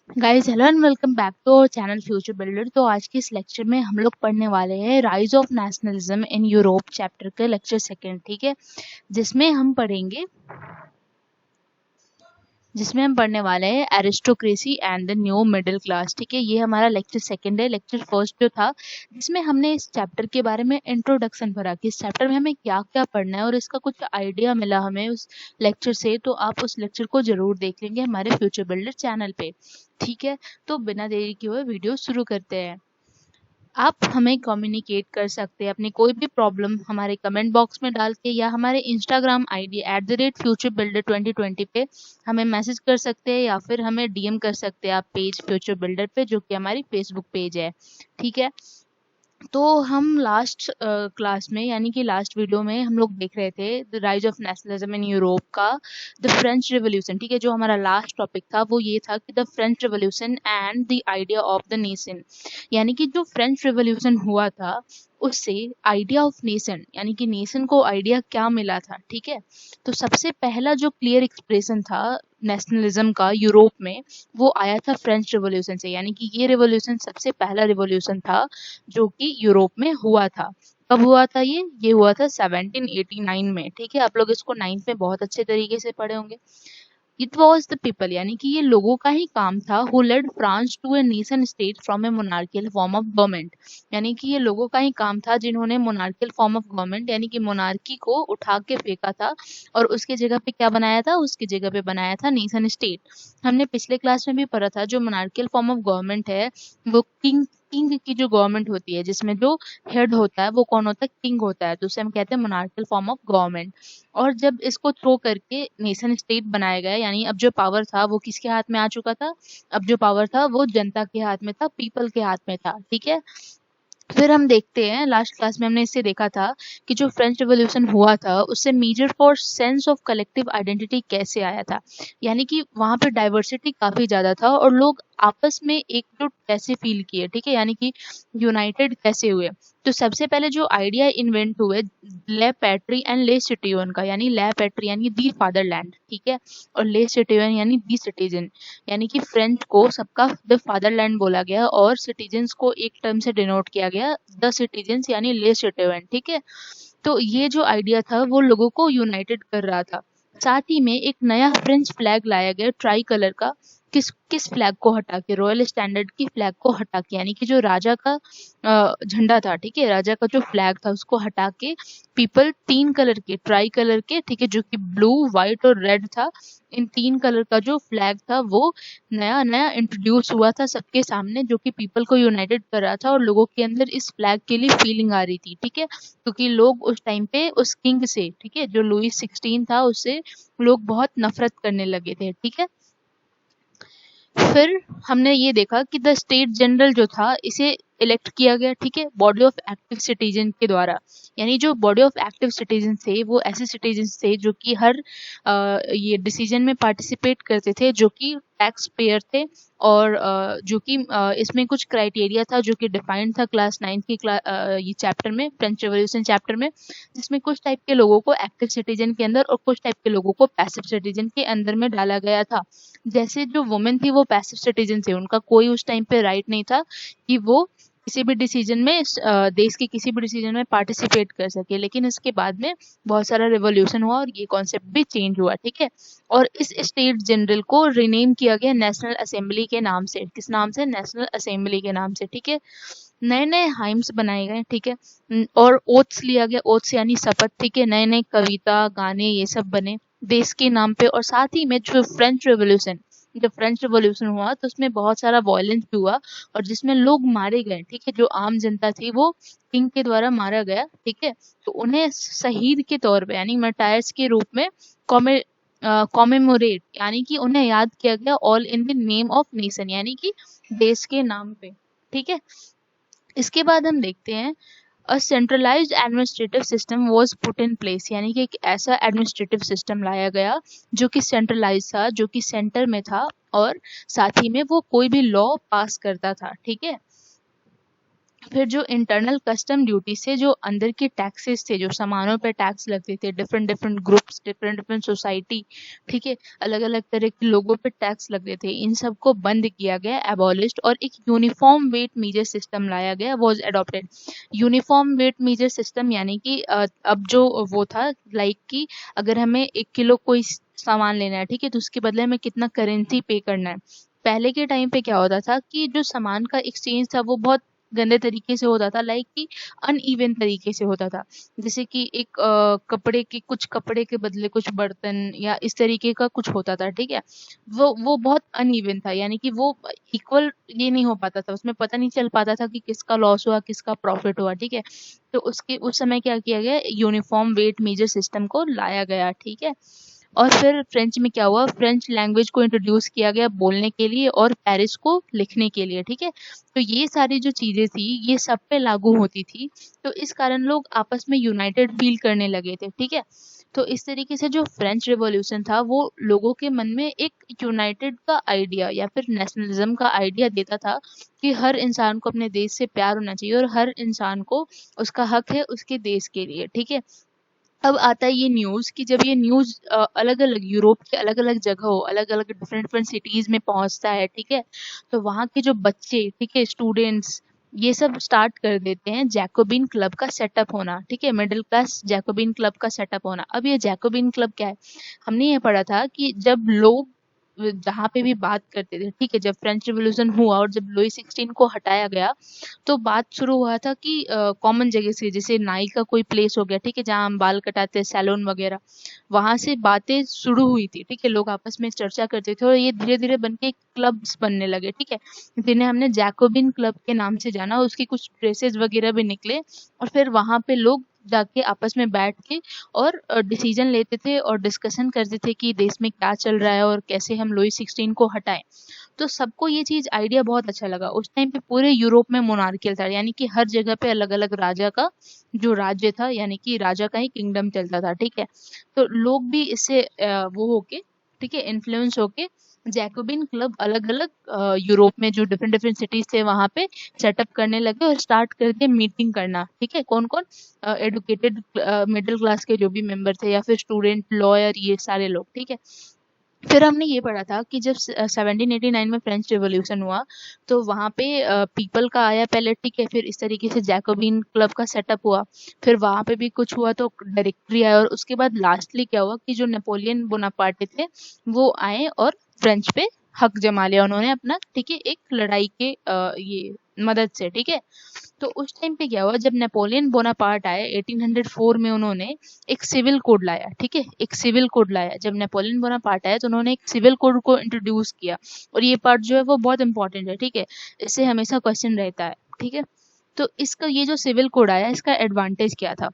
Guys hello and welcome back to our channel future builder. तो आज के इस लेक्चर में हम लोग पढ़ने वाले हैं rise of nationalism in Europe chapter के लेक्चर सेकंड। ठीक है, जिसमें हम पढ़ेंगे जिसमें हम पढ़ने वाले हैं aristocracy and the new middle class. ठीक है, ये हमारा लेक्चर सेकंड है। लेक्चर फर्स्ट जो था जिसमें हमने इस चैप्टर के बारे में इंट्रोडक्शन पढ़ा कि इस चैप्टर में हमें क्या क्या पढ़ना है और इसका कुछ आइडिया मिला हमें उस लेक्चर से। तो आप उस लेक्चर को जरूर देख लेंगे हमारे फ्यूचर बिल्डर चैनल पे। ठीक है, तो बिना देरी किए हुए वीडियो शुरू करते हैं। आप हमें कम्युनिकेट कर सकते हैं अपनी कोई भी प्रॉब्लम हमारे कमेंट बॉक्स में डाल के, या हमारे इंस्टाग्राम आईडी @futurebuilder2020 पे हमें मैसेज कर सकते हैं, या फिर हमें डीएम कर सकते हैं आप पेज फ्यूचर बिल्डर पे, जो कि हमारी फेसबुक पेज है। ठीक है, तो हम लास्ट क्लास में यानी कि लास्ट वीडियो में हम लोग देख रहे थे the rise of nationalism in Europe का द फ्रेंच रिवॉल्यूशन। ठीक है, जो हमारा लास्ट टॉपिक था वो ये था कि the French revolution and the idea of the nation. यानी कि जो फ्रेंच रिवॉल्यूशन हुआ था उससे आइडिया ऑफ नेशन यानी कि नेशन को आइडिया क्या मिला था। ठीक है, तो सबसे पहला जो क्लियर एक्सप्रेशन था नेशनलिज्म का यूरोप में वो आया था फ्रेंच रिवॉल्यूशन से। यानी कि ये रिवॉल्यूशन सबसे पहला रिवॉल्यूशन था जो कि यूरोप में हुआ था। कब हुआ था ये हुआ था 1789 में। ठीक है, आप लोग इसको 9th में बहुत अच्छे तरीके से पढ़े होंगे। इट वॉज द पीपल यानी कि ये लोगों का ही काम था who led France to a nation state from a monarchial form of government. यानी कि ये लोगों का ही काम था जिन्होंने मोनार्कियल फॉर्म ऑफ गवर्नमेंट यानी कि मोनार्की को उठा के फेंका था, और उसके जगह पे क्या बनाया था, उसकी जगह पे बनाया था नेशन स्टेट। हमने पिछले क्लास में भी पढ़ा था जो मोनार्कियल फॉर्म ऑफ गवर्नमेंट है वो किंग किंग की जो गवर्नमेंट होती है जिसमें जो हेड होता है वो कौन होता है, किंग होता है, तो उसे हम कहते हैं मोनार्कियल फॉर्म ऑफ गवर्नमेंट। और जब इसको थ्रो करके नेशन स्टेट बनाया गया यानी अब जो पावर था वो किसके हाथ में आ चुका था, अब जो पावर था वो जनता के हाथ में था, पीपल के हाथ में था। ठीक है, फिर हम देखते हैं लास्ट क्लास में हमने इससे देखा था कि जो फ्रेंच रिवॉल्यूशन हुआ था उससे major for sense of collective identity कैसे आया था। यानी कि वहाँ पे डाइवर्सिटी काफ़ी ज़्यादा था और लोग आपस में एकजुट कैसे फील किए। ठीक है, यानी कि यूनाइटेड कैसे हुए। तो सबसे पहले जो आइडिया इन्वेंट हुए ले पैट्री एंड ले सिटिजन का, यानी ले पैट्री यानी दी फादरलैंड। ठीक है, और ले सिटिजन यानी दी सिटीजन। यानी कि फ्रेंच को सबका द फादरलैंड बोला गया और सिटीजन्स को एक टर्म से डिनोट किया गया द सिटीजन्स यानी ले सिटिजन। ठीक है, तो ये जो आइडिया था वो लोगों को यूनाइटेड कर रहा था। साथ ही में एक नया फ्रेंच फ्लैग लाया गया ट्राई कलर का। किस किस फ्लैग को हटा के, रॉयल स्टैंडर्ड की फ्लैग को हटा के, यानी कि जो राजा का झंडा था, ठीक है, राजा का जो फ्लैग था उसको हटा के पीपल 3 कलर के ट्राई कलर के, ठीक है, जो कि ब्लू व्हाइट और रेड था, इन 3 कलर का जो फ्लैग था वो नया नया इंट्रोड्यूस हुआ था सबके सामने, जो कि पीपल को यूनाइटेड कर रहा था और लोगों के अंदर इस फ्लैग के लिए फीलिंग आ रही थी। ठीक है, क्योंकि लोग उस टाइम पे उस किंग से, ठीक है, जो लुईस 16 था उससे लोग बहुत नफरत करने लगे थे। ठीक है, फिर हमने ये देखा कि द स्टेट जनरल जो था इसे इलेक्ट किया गया। ठीक है, बॉडी ऑफ एक्टिव सिटीजन के द्वारा। यानी जो बॉडी ऑफ एक्टिव सिटीजन थे वो ऐसे सिटीजन थे जो कि हर ये डिसीजन में पार्टिसिपेट करते थे, जो कि टैक्स पेयर थे, और जो कि इसमें कुछ क्राइटेरिया था जो कि डिफाइंड था क्लास 9 की ये चैप्टर में, फ्रेंच रेवोल्यूशन चैप्टर में, जिसमें कुछ टाइप के लोगों को एक्टिव सिटीजन के अंदर और कुछ टाइप के लोगों को पैसिव सिटीजन के अंदर में डाला गया था। जैसे जो वुमेन थी वो पैसिव सिटीजन थे, उनका कोई उस टाइम पे राइट नहीं था कि वो किसी भी डिसीजन में देश के किसी भी डिसीजन में पार्टिसिपेट कर सके। लेकिन इसके बाद में बहुत सारा रिवॉल्यूशन हुआ और ये कॉन्सेप्ट भी चेंज हुआ। ठीक है, और इस स्टेट जनरल को रिनेम किया गया नेशनल असेंबली के नाम से। किस नाम से, नेशनल असेंबली के नाम से। ठीक है, नए नए हाइम्स बनाए गए। ठीक है, और ओथ्स लिया गया, ओथ्स यानी शपथ। ठीक है, नए नए कविता गाने ये सब बने देश के नाम पे। और साथ ही में जो फ्रेंच रेवोल्यूशन, जब फ्रेंच रेवोल्यूशन हुआ तो उसमें बहुत सारा वायलेंस भी हुआ और जिसमें लोग मारे गए। ठीक है, जो आम जनता थी वो किंग के द्वारा मारा गया। ठीक है, तो उन्हें शहीद के तौर पे यानी मार्टायर्स के रूप में कॉमेमोरेट यानी कि उन्हें याद किया गया, all in the name of nation यानी कि देश के नाम पे। ठीक है, इसके बाद हम देखते हैं a centralised administrative system was put in place. यानी कि एक ऐसा एडमिनिस्ट्रेटिव सिस्टम लाया गया जो कि सेंट्रलाइज था, जो कि सेंटर में था, और साथ ही में वो कोई भी लॉ पास करता था। ठीक है, फिर जो इंटरनल कस्टम ड्यूटी से जो अंदर के टैक्सेस थे, जो सामानों पे टैक्स लगते थे, different different groups, different different society, ठीक है, अलग अलग तरह के लोगों पे टैक्स लगते थे, इन सब को बंद किया गया, एबॉलिश्ड, और एक यूनिफॉर्म वेट मेजर सिस्टम लाया गया, was adopted. Uniform weight measure system यानी कि अब जो वो था, लाइक कि अगर हमें 1 किलो कोई सामान लेना है, ठीक है, तो उसके बदले हमें कितना करेंसी पे करना है। पहले के टाइम पे क्या होता था कि जो सामान का एक्सचेंज था वो बहुत गंदे तरीके से होता था, लाइक कि अनइवन तरीके से होता था। जैसे कि एक कुछ कपड़े के बदले कुछ बर्तन या इस तरीके का कुछ होता था, ठीक है। वो बहुत अनइवन था, यानी कि वो इक्वल ये नहीं हो पाता था, उसमें पता नहीं चल पाता था कि किसका लॉस हुआ किसका प्रॉफिट हुआ, ठीक है। तो उसके उस समय क्या किया गया, यूनिफॉर्म वेट मेजर सिस्टम को लाया गया, ठीक है। और फिर फ्रेंच में क्या हुआ, फ्रेंच लैंग्वेज को इंट्रोड्यूस किया गया बोलने के लिए और पेरिस को लिखने के लिए, ठीक है। तो ये सारी जो चीजें थी ये सब पे लागू होती थी, तो इस कारण लोग आपस में यूनाइटेड फील करने लगे थे, ठीक है। तो इस तरीके से जो फ्रेंच रिवॉल्यूशन था वो लोगों के मन में एक यूनाइटेड का आइडिया या फिर नेशनलिज्म का आइडिया देता था कि हर इंसान को अपने देश से प्यार होना चाहिए और हर इंसान को उसका हक है उसके देश के लिए, ठीक है। अब आता है ये न्यूज़ कि जब ये न्यूज़ अलग-अलग यूरोप के अलग-अलग जगहों, अलग-अलग डिफरेंट डिफरेंट सिटीज़ में पहुँचता है, ठीक है? तो वहाँ के जो बच्चे, ठीक है, स्टूडेंट्स, ये सब स्टार्ट कर देते हैं जैकोबिन क्लब का सेटअप होना, ठीक है? मिडल क्लास जैकोबिन क्लब का सेटअप होना। अब ये जैकोबिन क्लब क्या है? हमने ये पढ़ा था कि जब लोग जहाँ पे भी बात करते थे, ठीक है, जब फ्रेंच रिवॉल्यूशन हुआ और जब लुई 16 को हटाया गया, तो बात शुरू हुआ था कि कॉमन जगह से, जैसे नाई का कोई प्लेस हो गया, ठीक है, जहाँ हम बाल कटाते हैं, सैलून वगैरह, वहां से बातें शुरू हुई थी, ठीक है, लोग आपस में चर्चा करते थे और ये धीरे धीरे बन के क्लब्स बनने लगे, ठीक है, जिन्हें हमने जैकोबिन क्लब के नाम से जाना। उसकी कुछ ड्रेसेस वगैरह भी निकले और फिर वहां पे लोग जाके आपस में बैठ के और डिसीजन लेते थे और डिस्कशन करते थे कि देश में क्या चल रहा है और कैसे हम लुई 16 को हटाएं। तो सबको ये चीज़ आइडिया बहुत अच्छा लगा। उस टाइम पे पूरे यूरोप में मोनार्कियल था, यानी कि हर जगह पे अलग-अलग राजा का जो राज्य था, यानी कि राजा का ही किंगडम चलता था, ठीक है। तो लोग भी इससे वो होके, ठीक है, इन्फ्लुएंस होके जैकोबिन क्लब अलग-अलग यूरोप में जो डिफरेंट डिफरेंट सिटीज थे वहां पे सेटअप करने लगे और स्टार्ट कर दिए मीटिंग करना, ठीक है। कौन कौन? एडुकेटेड मिडिल क्लास के जो भी मेंबर थे या फिर स्टूडेंट, लॉयर, ये सारे लोग, ठीक है। फिर हमने ये पढ़ा था कि जब 1789 में फ्रेंच रिवॉल्यूशन हुआ तो वहाँ पे पीपल का आया पहले, ठीक है, फिर इस तरीके से जैकोबिन क्लब का सेटअप हुआ, फिर वहाँ पे भी कुछ हुआ तो डायरेक्टरी आया और उसके बाद लास्टली क्या हुआ कि जो नेपोलियन बोनापार्टे थे वो आए और फ्रेंच पे हक जमा लिया उन्होंने अपना, ठीक है, एक लड़ाई के ये मदद से, ठीक है। तो उस टाइम पे क्या हुआ, जब नेपोलियन बोनापार्ट आए 1804 में, उन्होंने एक सिविल कोड लाया, ठीक है, एक सिविल कोड लाया। जब नेपोलियन बोनापार्ट आया तो उन्होंने एक सिविल कोड को इंट्रोड्यूस किया और ये पार्ट जो है वो बहुत इंपॉर्टेंट है, ठीक है, इससे हमेशा क्वेश्चन रहता है, ठीक है। तो इसका ये जो सिविल कोड आया इसका एडवांटेज क्या था?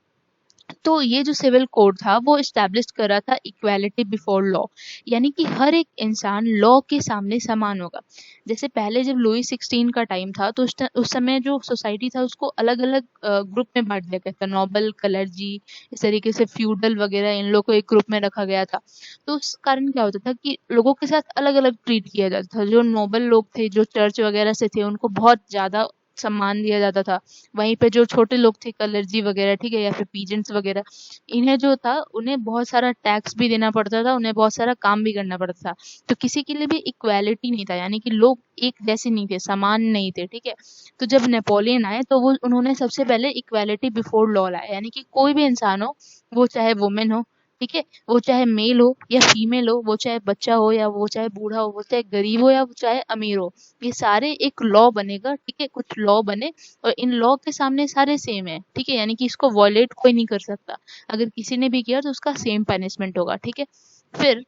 तो ये जो सिविल कोड था वो इस्टेब्लिश कर रहा था इक्वालिटी बिफोर लॉ, यानी कि हर एक इंसान लॉ के सामने समान होगा। जैसे पहले जब लुई 16 का टाइम था तो उस समय जो सोसाइटी था उसको अलग अलग ग्रुप में बांट दिया गया था, नोबल, कलर्जी, इस तरीके से फ्यूडल वगैरह, इन लोगों को एक ग्रुप में रखा गया था। तो उस कारण क्या होता था कि लोगों के साथ अलग अलग ट्रीट किया जाता था। जो नोबल लोग थे, जो चर्च वगैरह से थे, उनको बहुत ज्यादा सम्मान दिया जाता था। वहीं पे जो छोटे लोग थे, कलर्जी वगैरह, ठीक है, या फिर पीजेंट्स वगैरह, इन्हें जो था उन्हें बहुत सारा टैक्स भी देना पड़ता था, उन्हें बहुत सारा काम भी करना पड़ता था। तो किसी के लिए भी इक्वालिटी नहीं था, यानी कि लोग एक जैसे नहीं थे, समान नहीं थे, ठीक है। तो जब नेपोलियन आए तो वो उन्होंने सबसे पहले इक्वालिटी बिफोर लॉ लाया, यानी कि कोई भी इंसान हो, वो चाहे वुमेन हो, ठीक है, वो चाहे मेल हो या फीमेल हो, वो चाहे बच्चा हो या वो चाहे बूढ़ा हो, वो चाहे गरीब हो या वो चाहे अमीर हो, ये सारे एक लॉ बनेगा, ठीक है, कुछ लॉ बने और इन लॉ के सामने सारे सेम है, ठीक है, यानी कि इसको वॉयलेट कोई नहीं कर सकता। अगर किसी ने भी किया तो उसका सेम पनिशमेंट होगा, ठीक है। फिर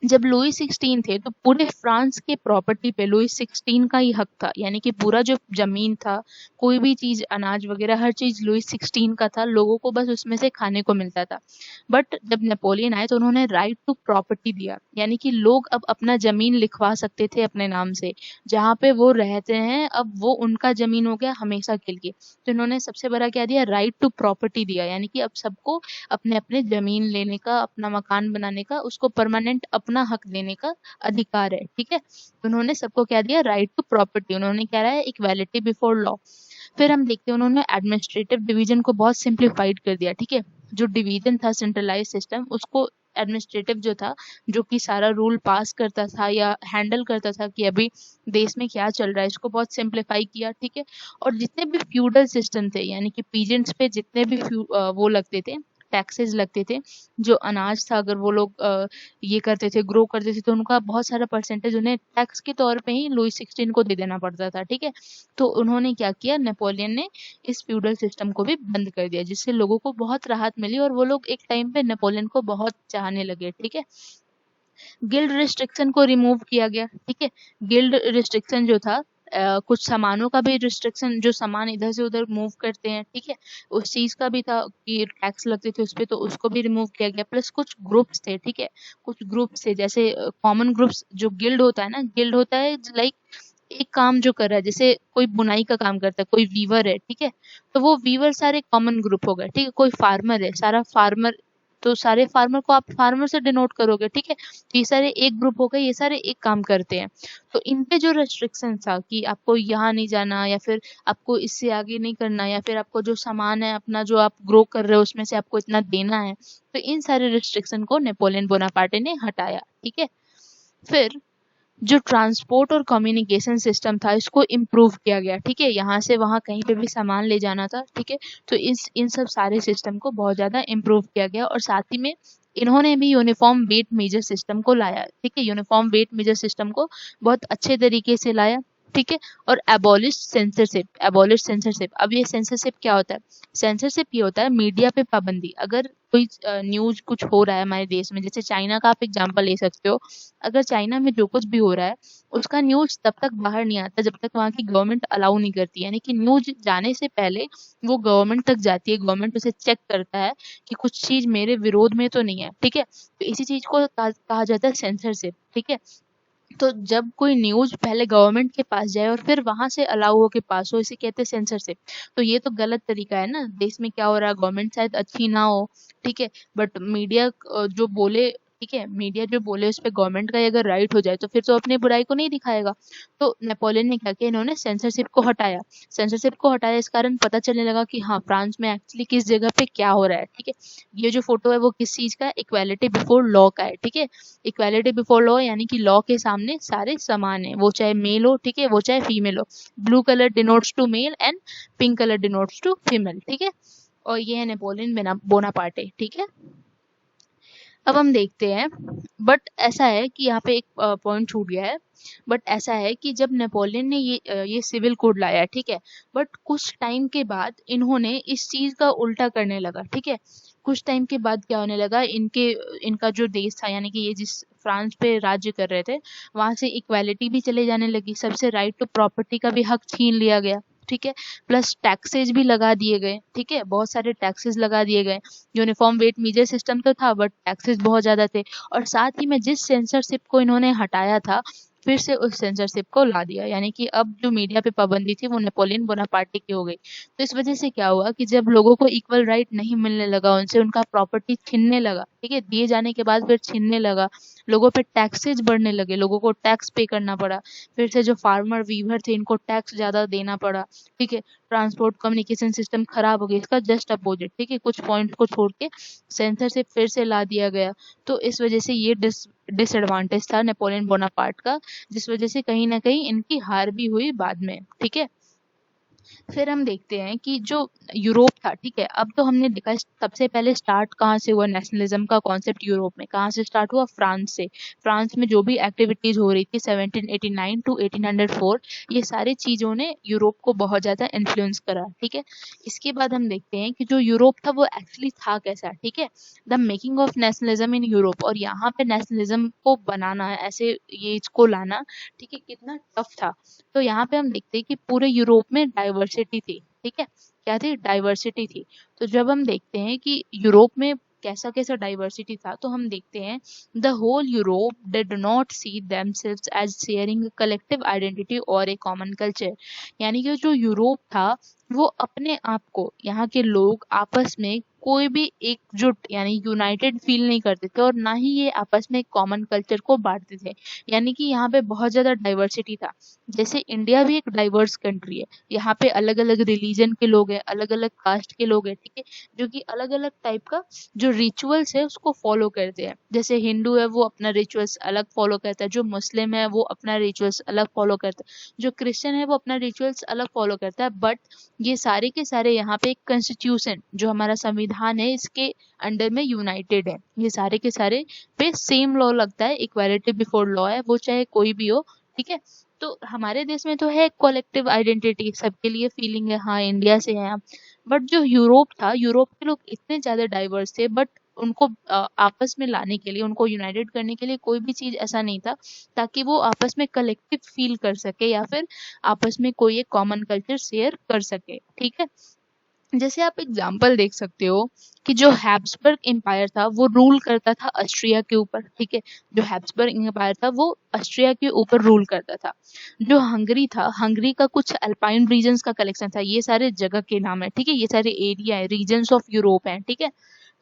जब लुई 16 थे तो पूरे फ्रांस के प्रॉपर्टी पे लुई 16 का ही हक था, यानी कि पूरा जो जमीन था, कोई भी चीज, अनाज वगैरह, हर चीज लुई 16 का था, लोगों को बस उसमें से खाने को मिलता था। बट जब नेपोलियन आए तो उन्होंने राइट टू प्रॉपर्टी दिया, यानी कि लोग अब अपना जमीन लिखवा सकते थे अपने नाम से, जहाँ पे वो रहते हैं अब वो उनका जमीन हो गया हमेशा के लिए। तो इन्होंने सबसे बड़ा क्या दिया, राइट टू प्रॉपर्टी दिया, यानी कि अब सबको अपने अपने जमीन लेने का, अपना मकान बनाने का, उसको परमानेंट अपना हक देने का अधिकार है, ठीक है। उन्होंने सबको क्या दिया, राइट टू प्रॉपर्टी, उन्होंने क्या रहा है, इक्वालिटी बिफोर लॉ। फिर हम देखते हैं उन्होंने एडमिनिस्ट्रेटिव डिवीजन को बहुत सिंप्लीफाइड कर दिया, ठीक है। जो डिवीजन था सेंट्रलाइज सिस्टम, उसको एडमिनिस्ट्रेटिव जो था, जो कि सारा रूल पास करता था या हैंडल करता था कि अभी देश में क्या चल रहा है, इसको बहुत सिंप्लीफाई किया, ठीक है। और जितने भी फ्यूडल सिस्टम थे, यानी कि पीजेंट्स पे जितने भी वो लगते थे, टैक्सेस लगते थे, जो अनाज था अगर वो लोग ये करते थे, ग्रो करते थे, तो उनका बहुत सारा परसेंटेज उन्हें टैक्स के तौर पे ही लुई 16 को दे देना पड़ता था, ठीक है। तो उन्होंने क्या किया, नेपोलियन ने इस फ्यूडल सिस्टम को भी बंद कर दिया, जिससे लोगों को बहुत राहत मिली और वो लोग एक टाइम पे नेपोलियन को बहुत चाहने लगे, ठीक है। गिल्ड रिस्ट्रिक्शन को रिमूव किया गया, ठीक है। गिल्ड रिस्ट्रिक्शन जो था, कुछ सामानों का भी रिस्ट्रिक्शन, जो सामान इधर से उधर मूव करते हैं, ठीक है, उस चीज का भी था कि टैक्स लगते थे उस पे, तो उसको भी रिमूव किया गया। प्लस कुछ ग्रुप्स थे, ठीक है, कुछ ग्रुप्स थे, जैसे कॉमन ग्रुप्स, जो गिल्ड होता है ना, गिल्ड होता है लाइक एक काम जो कर रहा है, जैसे कोई बुनाई का काम करता है, कोई वीवर है, ठीक है, तो वो वीवर सारे कॉमन ग्रुप हो गए, ठीक है। कोई फार्मर है, सारा फार्मर, तो सारे फार्मर को आप फार्मर से डिनोट करोगे, ठीक है। तो ये सारे एक ग्रुप हो गए, ये सारे एक काम करते हैं। तो इन पे जो रेस्ट्रिक्शन था कि आपको यहाँ नहीं जाना, या फिर आपको इससे आगे नहीं करना, या फिर आपको जो सामान है अपना जो आप ग्रो कर रहे हो उसमें से आपको इतना देना है, तो इन सारे रेस्ट्रिक्शन को नेपोलियन बोनापार्टे ने हटाया, ठीक है। फिर जो ट्रांसपोर्ट और कम्युनिकेशन सिस्टम था, इसको इम्प्रूव किया गया, ठीक है। यहाँ से वहाँ कहीं पे भी सामान ले जाना था, ठीक है। तो इन सब सारे सिस्टम को बहुत ज़्यादा इम्प्रूव किया गया, और साथ ही में इन्होंने भी यूनिफॉर्म वेट मेजर सिस्टम को लाया, ठीक है। यूनिफॉर्म वेट मेजर सिस्टम को बहुत अच्छे तरीके से लाया, ठीक है। और एबॉलिश सेंसरशिप, एबॉलिश सेंसरशिप। अब ये सेंसरशिप क्या होता है? सेंसरशिप ये होता है मीडिया पे पाबंदी। अगर कोई न्यूज कुछ हो रहा है हमारे देश में, जैसे चाइना का आप एग्जांपल ले सकते हो, अगर चाइना में जो कुछ भी हो रहा है उसका न्यूज तब तक बाहर नहीं आता जब तक वहाँ की गवर्नमेंट अलाउ नहीं करती, यानी कि न्यूज जाने से पहले वो गवर्नमेंट तक जाती है, गवर्नमेंट उसे चेक करता है कि कुछ चीज मेरे विरोध में तो नहीं है, ठीक है। तो इसी चीज को कहा जाता है सेंसरशिप, ठीक है। तो जब कोई न्यूज पहले गवर्नमेंट के पास जाए और फिर वहां से अलाउ हो के पास हो, इसे कहते हैं सेंसरशिप। तो ये तो गलत तरीका है ना, देश में क्या हो रहा है, गवर्नमेंट शायद अच्छी ना हो, ठीक है, बट मीडिया जो बोले, ठीक है, मीडिया जो बोले उस पे गवर्नमेंट का ही अगर राइट हो जाए तो फिर तो अपनी बुराई को नहीं दिखाएगा। तो नेपोलियन ने क्या किया, इन्होंने सेंसरशिप को हटाया। सेंसरशिप को हटाया, इस कारण पता चलने लगा कि हाँ, फ्रांस में एक्चुअली किस जगह पे क्या हो रहा है, ठीक है। ये जो फोटो है वो किस चीज का है, इक्वालिटी बिफोर लॉ का है, ठीक है। इक्वालिटी बिफोर लॉ यानी कि लॉ के सामने सारे समान है, वो चाहे मेल हो, ठीक है, वो चाहे फीमेल हो। Blue colour denotes to male and pink colour denotes to female, ठीक है। और ये है नेपोलियन बोनापार्टे, ठीक है। अब हम देखते हैं, बट ऐसा है कि यहाँ पे एक पॉइंट छूट गया है। बट ऐसा है कि जब नेपोलियन ने ये सिविल कोड लाया, ठीक है, बट कुछ टाइम के बाद इन्होंने इस चीज का उल्टा करने लगा, ठीक है। कुछ टाइम के बाद क्या होने लगा, इनका जो देश था, यानी कि ये जिस फ्रांस पे राज्य कर रहे थे, वहां से इक्वालिटी भी चले जाने लगी, सबसे राइट टू प्रॉपर्टी का भी हक छीन लिया गया, ठीक है। प्लस टैक्सेज भी लगा दिए गए, ठीक है, बहुत सारे टैक्सेस लगा दिए गए। यूनिफॉर्म वेट मेजर सिस्टम तो था बट टैक्सेस बहुत ज़्यादा थे, और साथ ही में जिस सेंसरशिप को इन्होंने हटाया था, फिर से उस सेंसरशिप को ला दिया, यानी कि अब जो मीडिया पे पाबंदी थी वो नेपोलियन बोनापार्टे की हो गई। तो इस वजह से क्या हुआ कि जब लोगों को इक्वल राइट नहीं मिलने लगा, उनसे उनका प्रॉपर्टी छीनने लगा, ठीक है, दिए जाने के बाद फिर छीनने लगा, लोगों पे टैक्सेज बढ़ने लगे, लोगों को टैक्स पे करना पड़ा, फिर से जो फार्मर वीवर थे इनको टैक्स ज़्यादा देना पड़ा, ठीक है। ट्रांसपोर्ट कम्युनिकेशन सिस्टम खराब हो गया, इसका जस्ट अपोजिट, ठीक है, कुछ पॉइंट को छोड़ के सेंसरशिप फिर से ला दिया गया। तो इस वजह से ये डिसएडवांटेज था नेपोलियन बोनापार्ट का, जिस वजह से कहीं ना कहीं इनकी हार भी हुई बाद में, ठीक है। फिर हम देखते हैं कि जो यूरोप था, ठीक है, अब तो हमने देखा सबसे पहले स्टार्ट कहाँ से हुआ नेशनलिज्म का कॉन्सेप्ट यूरोप में, कहाँ से स्टार्ट हुआ, फ्रांस से। फ्रांस में जो भी एक्टिविटीज हो रही थी 1789 टू 1804, ये सारी चीजों ने यूरोप को बहुत ज्यादा इन्फ्लुएंस करा, ठीक है। इसके बाद हम देखते हैं कि जो यूरोप था वो एक्चुअली था कैसा, ठीक है, the making of nationalism in Europe. और यहाँ पे नेशनलिज्म को बनाना, ऐसे ये इसको लाना, ठीक है, कितना टफ था। तो यहाँ पे हम देखते हैं कि पूरे यूरोप में डाइवर्सिटी थी, ठीक है, क्या थी, डाइवर्सिटी थी। तो जब हम देखते हैं कि यूरोप में कैसा कैसा डाइवर्सिटी था, तो हम देखते हैं the whole Europe did not see themselves as sharing collective identity और ए कॉमन कल्चर। यानी कि जो यूरोप था वो अपने आप को, यहाँ के लोग आपस में कोई भी एकजुट यानी यूनाइटेड फील नहीं करते थे, और ना ही ये आपस में कॉमन कल्चर को बांटते थे। यानी कि यहाँ पे बहुत ज्यादा डाइवर्सिटी था। जैसे इंडिया भी एक डाइवर्स कंट्री है, यहाँ पे अलग अलग रिलीजन के लोग हैं, अलग अलग कास्ट के लोग हैं, ठीक है, जो कि अलग अलग टाइप का जो रिचुअल्स है उसको फॉलो करते हैं। जैसे हिंदू है वो अपना रिचुअल्स अलग फॉलो करता है, जो मुस्लिम है वो अपना रिचुअल्स अलग फॉलो करता है, जो क्रिश्चियन है वो अपना रिचुअल्स अलग फॉलो करता है। बट ये सारे के सारे यहाँ पे एक कॉन्स्टिट्यूशन जो हमारा संविधान है इसके अंडर में यूनाइटेड है। ये सारे के सारे पे सेम लॉ लगता है, इक्वालिटी बिफोर लॉ है, वो चाहे कोई भी हो, ठीक है। तो हमारे देश में तो है कलेक्टिव आइडेंटिटी, सबके लिए फीलिंग है, हाँ इंडिया से है। बट जो यूरोप था, यूरोप के लोग इतने ज्यादा डाइवर्स थे, बट उनको आपस में लाने के लिए, उनको यूनाइटेड करने के लिए कोई भी चीज ऐसा नहीं था ताकि वो आपस में कलेक्टिव फील कर सके या फिर आपस में कोई एक कॉमन कल्चर शेयर कर सके, ठीक है। जैसे आप एग्जाम्पल देख सकते हो कि जो हैब्सबर्ग एम्पायर था वो रूल करता था ऑस्ट्रिया के ऊपर, ठीक है। जो हैब्सबर्ग एम्पायर था वो ऑस्ट्रिया के ऊपर रूल करता था। जो हंगरी था, हंगरी का कुछ अल्पाइन रीजन्स का कलेक्शन था, ये सारे जगह के नाम है, ठीक है, ये सारे एरिया है, रीजन्स ऑफ यूरोप हैं, ठीक है।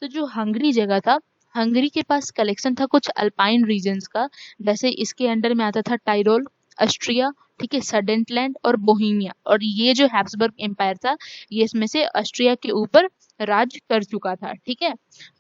तो जो हंगरी जगह था, हंगरी के पास कलेक्शन था कुछ अल्पाइन रीजन्स का। जैसे इसके अंडर में आता था टाइरोल, ऑस्ट्रिया, ठीक है, सडेंटलैंड और बोहेमिया। और ये जो हैब्सबर्ग एम्पायर था ये इसमें से ऑस्ट्रिया के ऊपर राज कर चुका था, ठीक है।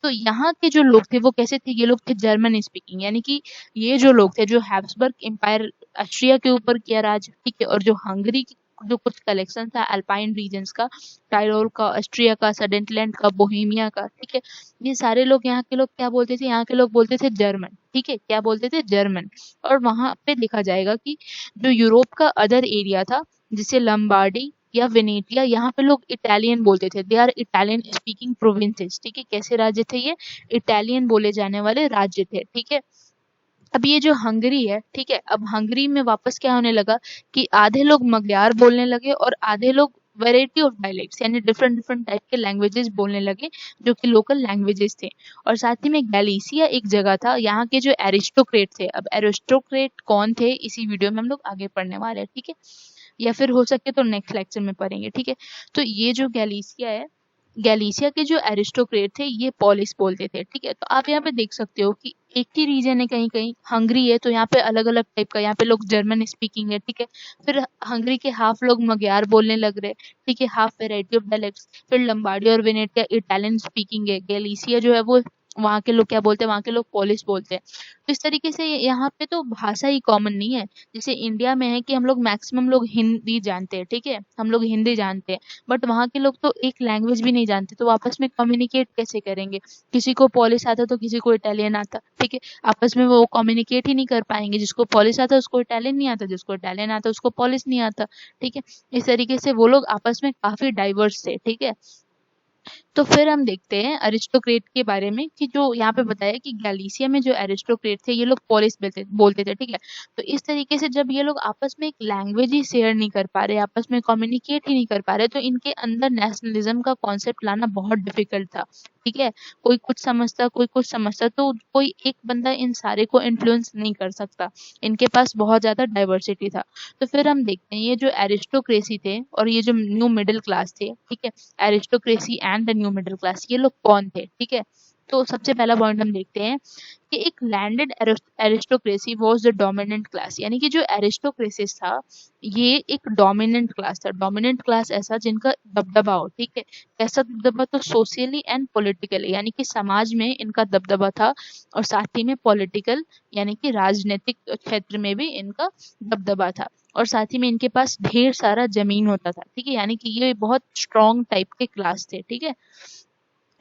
तो यहाँ के जो लोग थे वो कैसे थे, ये लोग थे जर्मन स्पीकिंग, यानी कि ये जो लोग थे, जो हैब्सबर्ग एम्पायर ऑस्ट्रिया के ऊपर किया राज, ठीक है, और जो हंगरी जो कुछ कलेक्शन था अल्पाइन रीजन्स का, टाइरोल का, ऑस्ट्रिया का, सडेंटलैंड का, बोहेमिया का, ठीक है, ये सारे लोग, यहाँ के लोग क्या बोलते थे, यहाँ के लोग बोलते थे जर्मन, ठीक है, क्या बोलते थे, जर्मन। और वहां पे देखा जाएगा कि जो यूरोप का अदर एरिया था जिसे लंबार्डी या वेनेटिया, यहाँ पे लोग इटालियन बोलते थे, they are Italian speaking provinces, ठीक है। कैसे राज्य थे ये, इटालियन बोले जाने वाले राज्य थे, ठीक है। अब ये जो हंगरी है, ठीक है, अब हंगरी में वापस क्या होने लगा कि आधे लोग मगयार बोलने लगे और आधे लोग वेराइटी ऑफ डायलेक्ट्स यानी डिफरेंट डिफरेंट टाइप के लैंग्वेजेस बोलने लगे जो कि लोकल लैंग्वेजेस थे। और साथ ही में गैलीसिया एक जगह था, यहाँ के जो एरिस्टोक्रेट थे, अब एरिस्टोक्रेट कौन थे इसी वीडियो में हम लोग आगे पढ़ने वाले हैं, ठीक है, या फिर हो सके तो नेक्स्ट लेक्चर में पढ़ेंगे, ठीक है। तो ये जो गैलीसिया है, गैलीसिया के जो एरिस्टोक्रेट थे ये पॉलिस बोलते थे, ठीक है। तो आप यहाँ पे देख सकते हो कि एक ही रीजन है, कहीं कहीं हंगरी है तो यहाँ पे अलग अलग टाइप का, यहाँ पे लोग जर्मन स्पीकिंग है, ठीक है। फिर हंगरी के हाफ लोग मगयार बोलने लग रहे, ठीक है, हाफ वेराइटी ऑफ डायलेक्ट्स। फिर लंबार्डी और वेनेटिया इटालियन स्पीकिंग है, गैलीसिया जो है वो वहाँ के लोग क्या बोलते हैं, वहाँ के लोग पॉलिश बोलते हैं। तो इस तरीके से यहाँ पे तो भाषा ही कॉमन नहीं है। जैसे इंडिया में है कि हम लोग मैक्सिमम लोग हिंदी जानते हैं, ठीक है, हम लोग हिंदी जानते हैं, बट वहाँ के लोग तो एक लैंग्वेज भी नहीं जानते, तो आपस में कम्युनिकेट कैसे करेंगे। किसी को पॉलिश आता तो किसी को इटालियन आता, ठीक है, आपस में वो कम्युनिकेट ही नहीं कर पाएंगे। जिसको पॉलिश आता उसको इटालियन नहीं आता, जिसको इटालियन आता उसको पॉलिश नहीं आता, ठीक है। इस तरीके से वो लोग आपस में काफी डाइवर्स थे, ठीक है। तो फिर हम देखते हैं अरिस्टोक्रेट के बारे में कि जो यहाँ पे बताया कि गैलीसिया में जो अरिस्टोक्रेट थे ये लोग पॉलिश बोलते थे, ठीक है। तो इस तरीके से जब ये लोग आपस में एक लैंग्वेज ही शेयर नहीं कर पा रहे, आपस में कम्युनिकेट ही नहीं कर पा रहे, तो इनके अंदर नेशनलिज्म का कॉन्सेप्ट लाना बहुत डिफिकल्ट था, ठीक है। कोई कुछ समझता, कोई कुछ समझता, तो कोई एक बंदा इन सारे को इन्फ्लुएंस नहीं कर सकता, इनके पास बहुत ज्यादा डाइवर्सिटी था। तो फिर हम देखते हैं ये जो एरिस्टोक्रेसी थे और ये जो न्यू मिडिल क्लास थे, ठीक है, aristocracy and the new middle class, ये लोग कौन थे, ठीक है। तो सबसे पहला पॉइंट हम देखते हैं कि एक landed aristocracy was the dominant class, यानी कि जो एरिस्टोक्रेसिस था ये एक डोमिनेंट क्लास था। डोमिनेंट क्लास ऐसा जिनका दबदबा हो, ठीक है। कैसा दबदबा, तो सोशली एंड पॉलिटिकली, यानी कि समाज में इनका दबदबा था, और साथ ही में पॉलिटिकल यानी कि राजनीतिक क्षेत्र में भी इनका दबदबा था, और साथ ही में इनके पास ढेर सारा जमीन होता था, ठीक है, यानी कि ये बहुत स्ट्रॉन्ग टाइप के क्लास थे, ठीक है।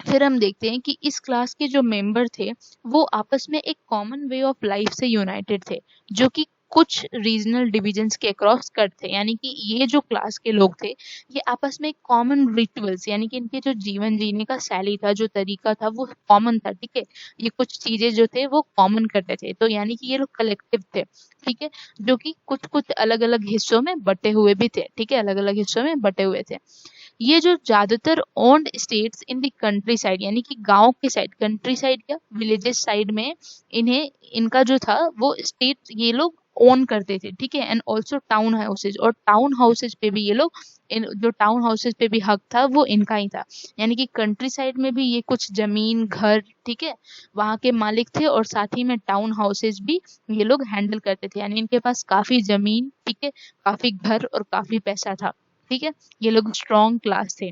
फिर हम देखते हैं कि इस क्लास के जो मेंबर थे वो आपस में एक कॉमन वे ऑफ लाइफ से यूनाइटेड थे, जो कि कुछ रीजनल डिविजन्स के अक्रॉस कट थे। यानी कि ये जो क्लास के लोग थे ये आपस में कॉमन रिचुअल्स, यानी कि इनके जो जीवन जीने का शैली था, जो तरीका था, वो कॉमन था, ठीक है। ये कुछ चीजें जो थे वो कॉमन करते थे, तो यानी कि ये लोग कलेक्टिव थे, ठीक है, जो कि कुछ कुछ अलग अलग हिस्सों में बटे हुए भी थे, ठीक है, अलग अलग हिस्सों में बटे हुए थे। ये जो ज्यादातर owned states in the country side, यानी कि गांव के साइड, कंट्री साइड या विलेजेस साइड में इन्हें, इनका जो था वो स्टेट, ये लोग ओन करते थे, ठीक है। एंड ऑल्सो टाउन हाउसेज, और टाउन हाउसेज पे भी ये लोग, इन जो टाउन हाउसेज पे भी हक था वो इनका ही था। यानी कि कंट्री साइड में भी ये कुछ जमीन घर, ठीक है, वहाँ के मालिक थे, और साथ ही में टाउन हाउसेज भी ये लोग हैंडल करते थे। यानी इनके पास काफी जमीन, ठीक है, काफी घर और काफी पैसा था, ठीक है। ये लोग स्ट्रॉन्ग क्लास थे।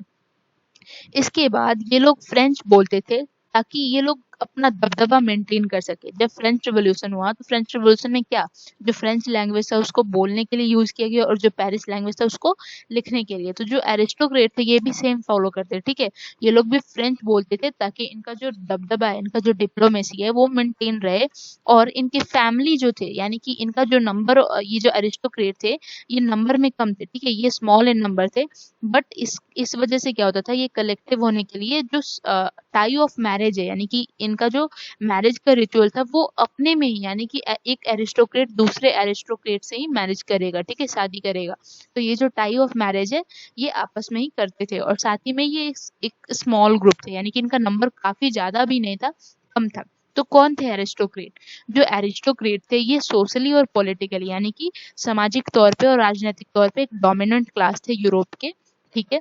इसके बाद ये लोग फ्रेंच बोलते थे ताकि ये लोग अपना दबदबा मेंटेन कर सके। जब फ्रेंच रिवॉल्यूशन हुआ तो फ्रेंच रिवॉल्यूशन में क्या, जो फ्रेंच लैंग्वेज था उसको बोलने के लिए यूज किया गया, और जो पेरिस लैंग्वेज था उसको लिखने के लिए। तो जो एरिस्टोक्रेट थे ये भी सेम फॉलो करते थे, ठीक है। ये लोग भी फ्रेंच बोलते थे ताकि इनका जो दबदबा है, इनका जो डिप्लोमेसी है वो मेंटेन रहे। और इनकी फैमिली जो थे, यानी कि इनका जो नंबर, ये जो एरिस्टोक्रेट थे ये नंबर में कम थे, ठीक है, ये स्मॉल इन नंबर थे। बट इस वजह से क्या होता था, ये कलेक्टिव होने के लिए जो टाई ऑफ मैरिज है, यानी कि इनका जो मैरिज का रिचुअल था वो अपने में ही, यानी कि एक एरिस्टोक्रेट दूसरे एरिस्टोक्रेट से ही मैरिज करेगा, ठीक है, शादी करेगा। तो ये जो टाई ऑफ मैरिज है ये आपस में ही करते थे। और साथ ही में ये एक स्मॉल ग्रुप थे, यानी कि इनका नंबर काफी ज्यादा भी नहीं था, कम था। तो कौन थे एरिस्टोक्रेट? जो एरिस्टोक्रेट थे ये सोशली और पॉलिटिकली, यानी कि सामाजिक तौर पे और राजनीतिक तौर पे एक डोमिनेंट क्लास थे यूरोप के, ठीक है।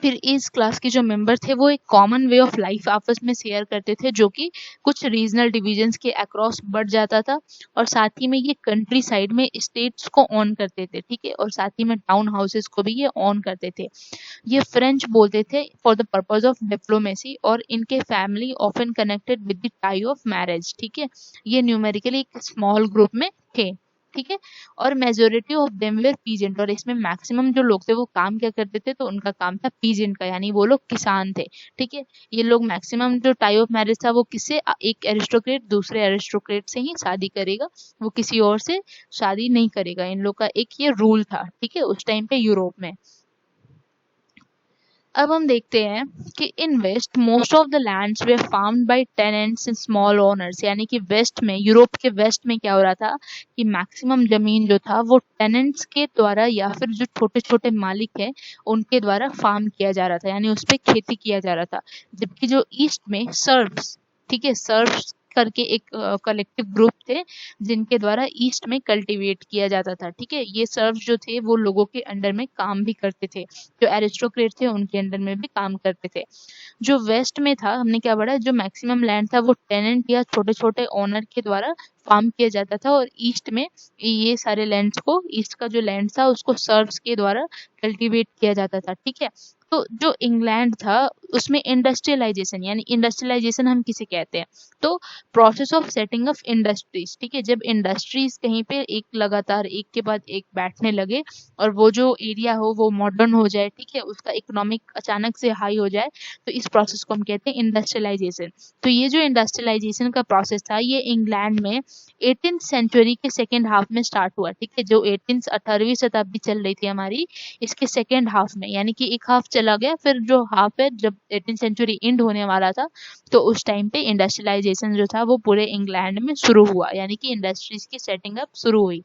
फिर इस क्लास के जो मेंबर थे वो एक कॉमन वे ऑफ लाइफ आपस में शेयर करते थे, जो कि कुछ रीजनल डिविजन्स के अक्रॉस बढ़ जाता था। और साथ ही में ये कंट्री साइड में स्टेट्स को ऑन करते थे, ठीक है, और साथ ही में टाउन हाउसेस को भी ये ऑन करते थे। ये फ्रेंच बोलते थे for the purpose of diplomacy, और इनके family often connected with the tie of marriage, ठीक है। ये न्यूमेरिकली एक स्मॉल ग्रुप में थे, ठीक है। और majority of them were peasant, और इसमें मैक्सिमम जो लोग थे वो काम क्या करते थे, तो उनका काम था पीजेंट का, यानी वो लोग किसान थे, ठीक है। ये लोग मैक्सिमम जो टाई ऑफ मैरिज था वो किससे, एक एरिस्टोक्रेट दूसरे एरिस्टोक्रेट से ही शादी करेगा, वो किसी और से शादी नहीं करेगा। इन लोग का एक ये रूल था, ठीक है, उस टाइम पे यूरोप में। अब हम देखते हैं कि in West most of the lands they farmed by tenants and small owners, यानी कि वेस्ट में, यूरोप के वेस्ट में क्या हो रहा था कि मैक्सिमम जमीन जो था वो टेनेंट्स के द्वारा या फिर जो छोटे छोटे मालिक है उनके द्वारा फार्म किया जा रहा था, यानी उस पर खेती किया जा रहा था। जबकि जो ईस्ट में सर्व्स, ठीक है, सर्व्स करके एक कलेक्टिव ग्रुप थे जिनके द्वारा ईस्ट में कल्टीवेट किया जाता था, ठीक है। ये सर्व्स जो थे वो लोगों के अंडर में काम भी करते थे, जो एरिस्टोक्रेट थे उनके अंडर में भी काम करते थे। जो वेस्ट में था, हमने क्या पढ़ा, जो मैक्सिमम लैंड था वो टेनेंट या छोटे छोटे ओनर के द्वारा फार्म किया जाता था, और ईस्ट में ये सारे लैंड्स को, ईस्ट का जो लैंड था उसको सर्व्स के द्वारा कल्टीवेट किया जाता था, ठीक है। तो जो इंग्लैंड था उसमें इंडस्ट्रियलाइजेशन, यानी इंडस्ट्रियलाइजेशन हम किसे कहते हैं, तो process of setting of industries, ठीक है। जब इंडस्ट्रीज कहीं पे एक लगातार एक के बाद एक बैठने लगे और वो जो एरिया हो वो मॉडर्न हो जाए, ठीक है, उसका इकोनॉमिक अचानक से हाई हो जाए, तो इस प्रोसेस को हम कहते हैं इंडस्ट्रियलाइजेशन। तो ये जो इंडस्ट्रियलाइजेशन का प्रोसेस था ये इंग्लैंड में 18th सेंचुरी के सेकेंड हाफ में स्टार्ट हुआ, ठीक है। जो 18वीं शताब्दी चल रही थी हमारी, इसके सेकेंड हाफ में, यानी कि एक हाफ चला गया, फिर जो हाफ है जब 18th सेंचुरी एंड होने वाला था तो उस टाइम पे इंडस्ट्रियलाइजेशन जो था वो पूरे इंग्लैंड में शुरू हुआ, यानी कि इंडस्ट्रीज की सेटिंग अप शुरू हुई।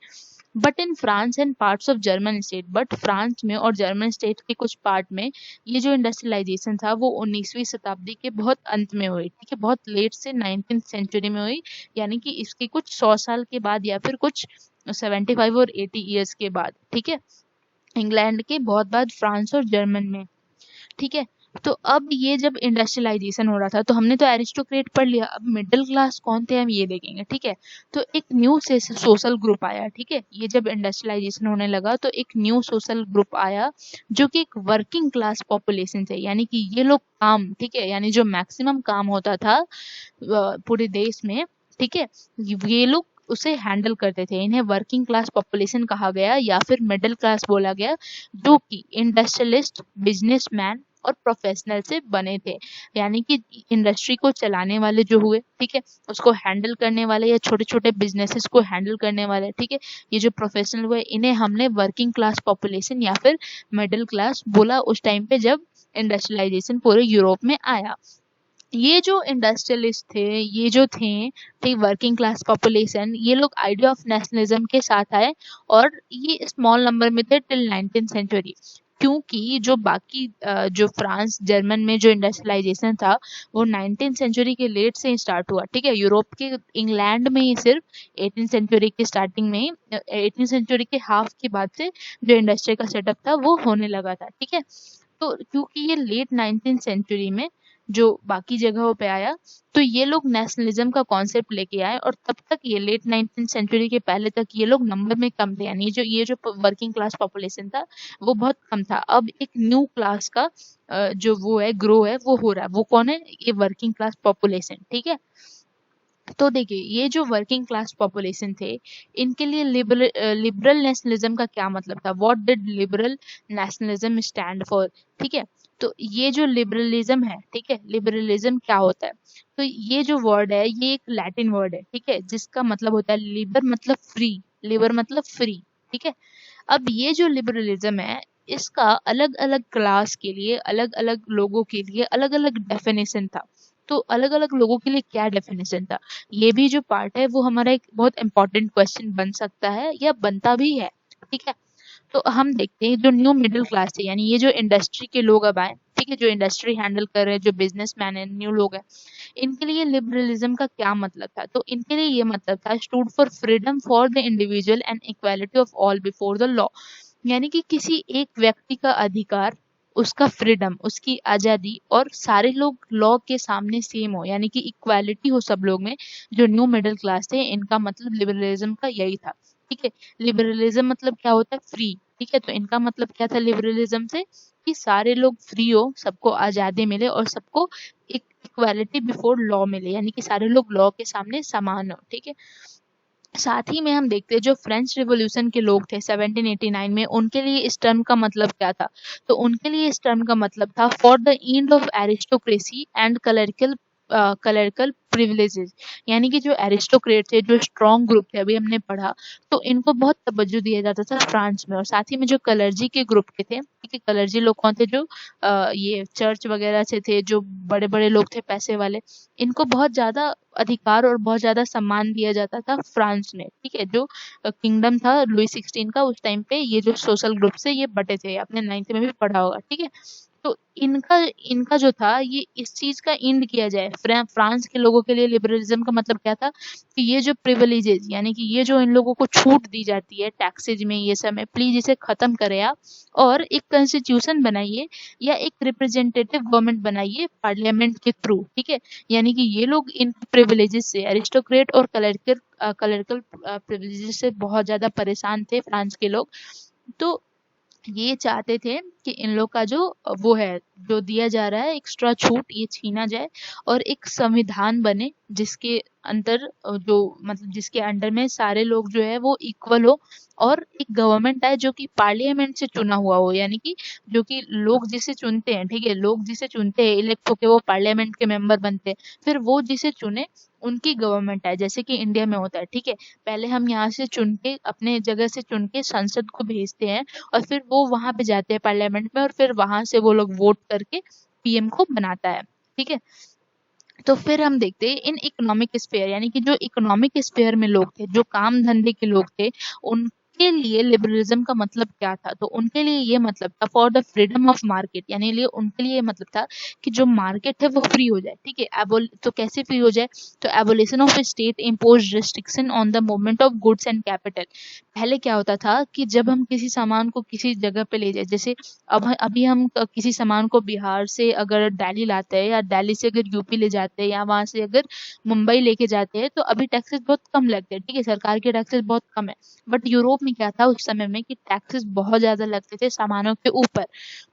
But in France and parts of German state, but France में और जर्मन स्टेट के कुछ पार्ट में ये जो इंडस्ट्रियलाइजेशन था वो 19वीं शताब्दी के बहुत अंत में हुई, ठीक है, बहुत लेट से 19th सेंचुरी में हुई, यानी कि इसके कुछ 100 साल के बाद या फिर कुछ 75 और 80 ईयर्स के बाद, ठीक है, इंग्लैंड के बहुत बाद फ्रांस और जर्मन में, ठीक है। तो अब ये जब इंडस्ट्रियलाइजेशन हो रहा था तो हमने तो एरिस्टोक्रेट पढ़ लिया, अब मिडिल क्लास कौन थे हम ये देखेंगे, ठीक है। तो एक न्यू से सोशल ग्रुप आया, ठीक है, ये जब इंडस्ट्रियलाइजेशन होने लगा तो एक न्यू सोशल ग्रुप आया जो कि एक वर्किंग क्लास पॉपुलेशन थे, यानी कि ये लोग काम, ठीक है, यानी जो मैक्सिमम काम होता था पूरे देश में, ठीक है, ये लोग उसे हैंडल करते थे। इन्हें वर्किंग क्लास पॉपुलेशन कहा गया या फिर मिडिल क्लास बोला गया, जो कि इंडस्ट्रियलिस्ट, बिजनेसमैन और प्रोफेशनल से बने थे, यानी कि इंडस्ट्री को चलाने वाले जो हुए, ठीक है, उसको हैंडल करने वाले या छोटे छोटे बिजनेसेस को हैंडल करने वाले, ठीक है, ये जो प्रोफेशनल हुए इन्हें हमने वर्किंग क्लास पॉपुलेशन या फिर मिडिल क्लास बोला उस टाइम पे जब इंडस्ट्रियलाइजेशन पूरे यूरोप में आया। ये जो इंडस्ट्रियलिस्ट थे, ये जो थे, ठीक, वर्किंग क्लास पॉपुलेशन, ये लोग आइडिया ऑफ नेशनलिज्म के साथ आए और ये स्मॉल नंबर में थे टिल 19th सेंचुरी। क्योंकि जो बाकी जो फ्रांस जर्मन में जो इंडस्ट्रियलाइजेशन था वो 19th सेंचुरी के लेट से ही स्टार्ट हुआ, ठीक है। यूरोप के इंग्लैंड में ही सिर्फ 18th सेंचुरी के स्टार्टिंग में, 18th सेंचुरी के हाफ के बाद से जो इंडस्ट्री का सेटअप था वो होने लगा था, ठीक है। तो क्योंकि ये लेट 19th सेंचुरी में जो बाकी जगहों पे आया, तो ये लोग नेशनलिज्म का कॉन्सेप्ट लेके आए, और तब तक ये लेट 19th सेंचुरी के पहले तक ये लोग नंबर में कम थे, यानी जो ये जो वर्किंग क्लास पॉपुलेशन था वो बहुत कम था। अब एक न्यू क्लास का जो वो है ग्रो है वो हो रहा है। वो कौन है? ये वर्किंग क्लास पॉपुलेशन, ठीक है। तो देखिए ये जो वर्किंग क्लास पॉपुलेशन थे, इनके लिए लिबरल नेशनलिज्म का क्या मतलब था? What did liberal nationalism stand for, ठीक है। तो ये जो लिबरलिज्म है, ठीक है, लिबरलिज्म क्या होता है? तो ये जो वर्ड है ये एक लैटिन वर्ड है, ठीक है, जिसका मतलब होता है लिबर मतलब फ्री, लिबर मतलब फ्री, ठीक है। अब ये जो लिबरलिज्म है इसका अलग अलग क्लास के लिए, अलग अलग लोगों के लिए अलग अलग डेफिनेशन था। तो अलग अलग लोगों के लिए क्या डेफिनेशन था, ये भी जो पार्ट है वो हमारा एक बहुत इंपॉर्टेंट क्वेश्चन बन सकता है या बनता भी है, ठीक है। तो हम देखते हैं जो न्यू मिडिल क्लास है, यानी ये जो इंडस्ट्री के लोग अब आए, ठीक है, जो इंडस्ट्री हैंडल कर रहे हैं, जो बिजनेसमैन है, न्यू लोग हैं, इनके लिए लिबरलिज्म का क्या मतलब था? तो इनके लिए ये मतलब था stood for freedom for the individual and equality of all before the law, यानी कि किसी एक व्यक्ति का अधिकार, उसका फ्रीडम, उसकी आजादी, और सारे लोग लॉ के सामने सेम हो, यानी कि इक्वालिटी हो सब लोग में। जो न्यू मिडिल क्लास थे इनका मतलब लिबरलिज्म का यही था, ठीक है। लिबरलिज्म मतलब क्या होता है? फ्री, ठीक है। तो इनका मतलब क्या था लिबरलिज्म से? कि सारे लोग फ्री हो, सबको आजादी मिले और सबको एक इक्वालिटी बिफोर लॉ मिले, यानी कि सारे लोग लॉ के सामने समान हो, ठीक है। साथ ही में हम देखते हैं जो फ्रेंच रिवॉल्यूशन के लोग थे 1789 में, उनके लिए इस टर्म का मतलब क्या था? तो उनके लिए इस टर्म का मतलब था for the end of aristocracy and clerical privileges, यानी कि जो एरिस्टोक्रेट थे, जो स्ट्रॉन्ग ग्रुप थे, अभी हमने पढ़ा, तो इनको बहुत तवज्जो दिया जाता था फ्रांस में। और साथ ही में जो कलर्जी के ग्रुप के थे, ठीक है, कलर्जी लोग कौन थे? जो ये चर्च वगैरह से थे, जो बड़े बड़े लोग थे पैसे वाले, इनको बहुत ज्यादा अधिकार और बहुत ज्यादा सम्मान दिया जाता था फ्रांस में, ठीक है। जो किंगडम था लुई 16 का, उस टाइम पे ये जो सोशल ग्रुप से ये बटे थे, आपने 9th में भी पढ़ा होगा, ठीक है। तो इनका इनका जो था ये इस चीज का एंड किया जाए। फ्रांस के लोगों के लिए लिबरलिज्म का मतलब क्या था? कि ये जो प्रिविलेजेस, यानी कि ये जो इन लोगों को छूट दी जाती है टैक्सेज में, ये सब में, प्लीज इसे खत्म करें आप, और एक कॉन्स्टिट्यूशन बनाइए या एक रिप्रेजेंटेटिव गवर्नमेंट बनाइए पार्लियामेंट के थ्रू, ठीक है। यानी कि ये लोग इन प्रिविलेजेस से, एरिस्टोक्रेट और कलरिकल प्रिविलेजेस से बहुत ज्यादा परेशान थे फ्रांस के लोग। तो ये चाहते थे कि इन लोग का जो वो है, जो दिया जा रहा है एक्स्ट्रा छूट, ये छीना जाए और एक संविधान बने जिसके अंदर जो मतलब जिसके अंडर में सारे लोग जो है वो इक्वल हो, और एक गवर्नमेंट आए जो कि पार्लियामेंट से चुना हुआ हो, यानी कि जो कि लोग जिसे चुनते हैं, ठीक है, लोग जिसे चुनते हैं इलेक्ट होके वो पार्लियामेंट के मेंबर बनते हैं, फिर वो जिसे चुने उनकी गवर्नमेंट आए, जैसे कि इंडिया में होता है, ठीक है। पहले हम यहाँ से चुन के, अपने जगह से चुन के संसद को भेजते हैं, और फिर वो वहां पे जाते हैं पार्लियामेंट में, और फिर वहां से वो लोग वोट करके पीएम को बनाता है, ठीक है। तो फिर हम देखते हैं इन इकोनॉमिक स्फेयर, यानी कि जो इकोनॉमिक स्फेयर में लोग थे, जो काम धंधे के लोग थे, उनके लिए लिबरलिज्म का मतलब क्या था? तो उनके लिए ये मतलब था for the freedom of market, यानी लिए उनके लिए ये मतलब था कि जो मार्केट है वो फ्री हो जाए, ठीक है। तो कैसे फ्री हो जाए? तो abolition of state impose restriction on the movement of goods and capital. पहले क्या होता था कि जब हम किसी सामान को किसी जगह पे ले जाए, जैसे अभी हम किसी सामान को बिहार से अगर दिल्ली लाते हैं, या दिल्ली से अगर यूपी ले जाते हैं, या वहां से अगर मुंबई लेके जाते हैं, तो अभी टैक्सेस बहुत कम लगते हैं, ठीक है, सरकार के टैक्सेस बहुत कम है। बट यूरोप में क्या था उस समय में कि टैक्सेस बहुत ज्यादा लगते थे सामानों के ऊपर।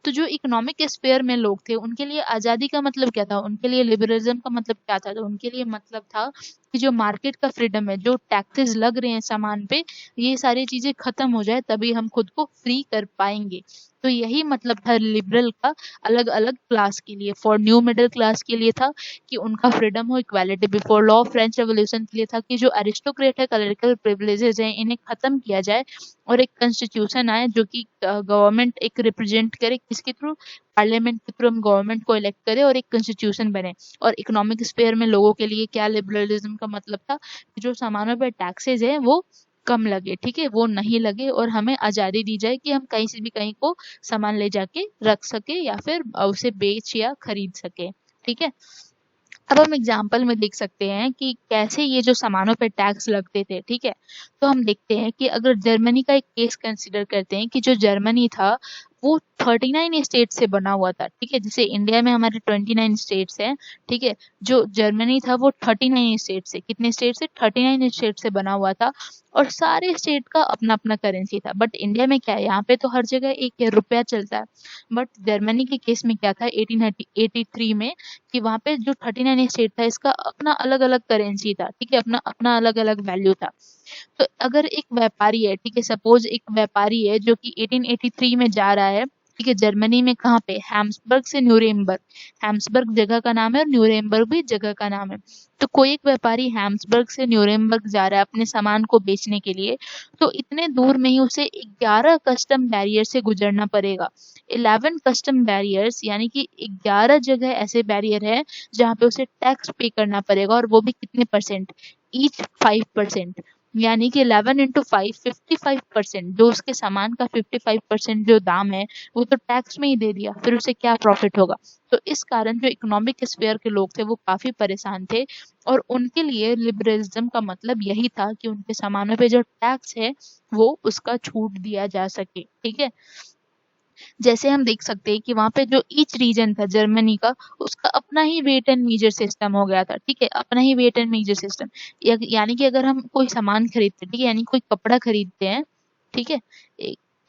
तो जो इकोनॉमिक स्फेयर में लोग थे उनके लिए आजादी का मतलब क्या था? उनके लिए लिबरलिज्म का मतलब क्या था? तो उनके लिए मतलब था कि जो मार्केट का फ्रीडम है, जो टैक्सेस लग रहे हैं सामान पे, ये सारी चीजें खत्म हो जाए, तभी हम खुद को फ्री कर पाएंगे। तो यही मतलब था लिबरल का अलग अलग क्लास के लिए। फॉर न्यू मिडिल क्लास के लिए था कि उनका फ्रीडम हो, equality before law. French revolution के लिए था कि जो एरिस्टोक्रेट है, कलरिकल प्रिविलेजेस हैं, इन्हें खत्म किया जाए और एक कॉन्स्टिट्यूशन आए जो कि गवर्नमेंट एक रिप्रेजेंट करे, किसके थ्रू? पार्लियामेंट के थ्रू हम गवर्नमेंट को इलेक्ट करें और एक कॉन्स्टिट्यूशन बने। और इकोनॉमिक स्फेयर में लोगों के लिए क्या लिबरलिज्म का मतलब था? कि जो सामानों पर टैक्सेस है वो कम लगे, ठीक है, वो नहीं लगे और हमें आज़ादी दी जाए कि हम कहीं से भी कहीं को सामान ले जाके रख सके या फिर उसे बेच या खरीद सके, ठीक है। अब हम एग्जाम्पल में देख सकते हैं कि कैसे ये जो सामानों पे टैक्स लगते थे, ठीक है। तो हम देखते हैं कि अगर जर्मनी का एक केस कंसिडर करते हैं कि जो जर्मनी था वो 39 स्टेट से बना हुआ था, ठीक है। जैसे इंडिया में हमारे 29 स्टेट्स हैं, ठीक है। जो जर्मनी था वो 39 स्टेट से, कितने स्टेट से, 39 स्टेट से बना हुआ था और सारे स्टेट का अपना अपना करेंसी था। बट इंडिया में क्या है, यहाँ पे तो हर जगह एक रुपया चलता है। बट जर्मनी के केस में क्या था 1883 में, कि वहाँ पे जो 39 स्टेट था इसका अपना अलग अलग करेंसी था, ठीक है, अपना अपना अलग अलग वैल्यू था। तो अगर एक व्यापारी है, ठीक है, सपोज एक व्यापारी है जो कि 1883 में जा रहा है, ठीक है, जर्मनी में कहाँ पे, हैम्सबर्ग से न्यूरेमबर्ग, हैम्सबर्ग जगह का नाम है और न्यूरेमबर्ग भी जगह का नाम है। तो कोई एक व्यापारी हैम्सबर्ग से न्यूरेमबर्ग जा रहा है अपने सामान को बेचने के लिए, तो इतने दूर में ही उसे 11 कस्टम बैरियर से गुजरना पड़ेगा। 11 कस्टम बैरियर्स यानी कि 11 जगह ऐसे बैरियर है जहाँ पे उसे टैक्स पे करना पड़ेगा, और वो भी कितने परसेंट, ईच 5%, यानी कि 11 इंटू 5 55%, जो उसके सामान का 55% जो दाम है वो तो टैक्स में ही दे दिया, फिर उसे क्या प्रॉफिट होगा। तो इस कारण जो इकोनॉमिक स्फीयर के लोग थे वो काफी परेशान थे, और उनके लिए लिबरलिज्म का मतलब यही था कि उनके सामानों पे जो टैक्स है वो उसका छूट दिया जा सके, ठीक है। जैसे हम देख सकते हैं कि वहाँ पे जो ईच रीजन था जर्मनी का, उसका अपना ही वेट एंड मीजर सिस्टम हो गया था, ठीक है, अपना ही वेट एंड मीजर सिस्टम। यानी कि अगर हम कोई सामान खरीदते हैं, ठीक है, यानी कोई कपड़ा खरीदते हैं, ठीक है,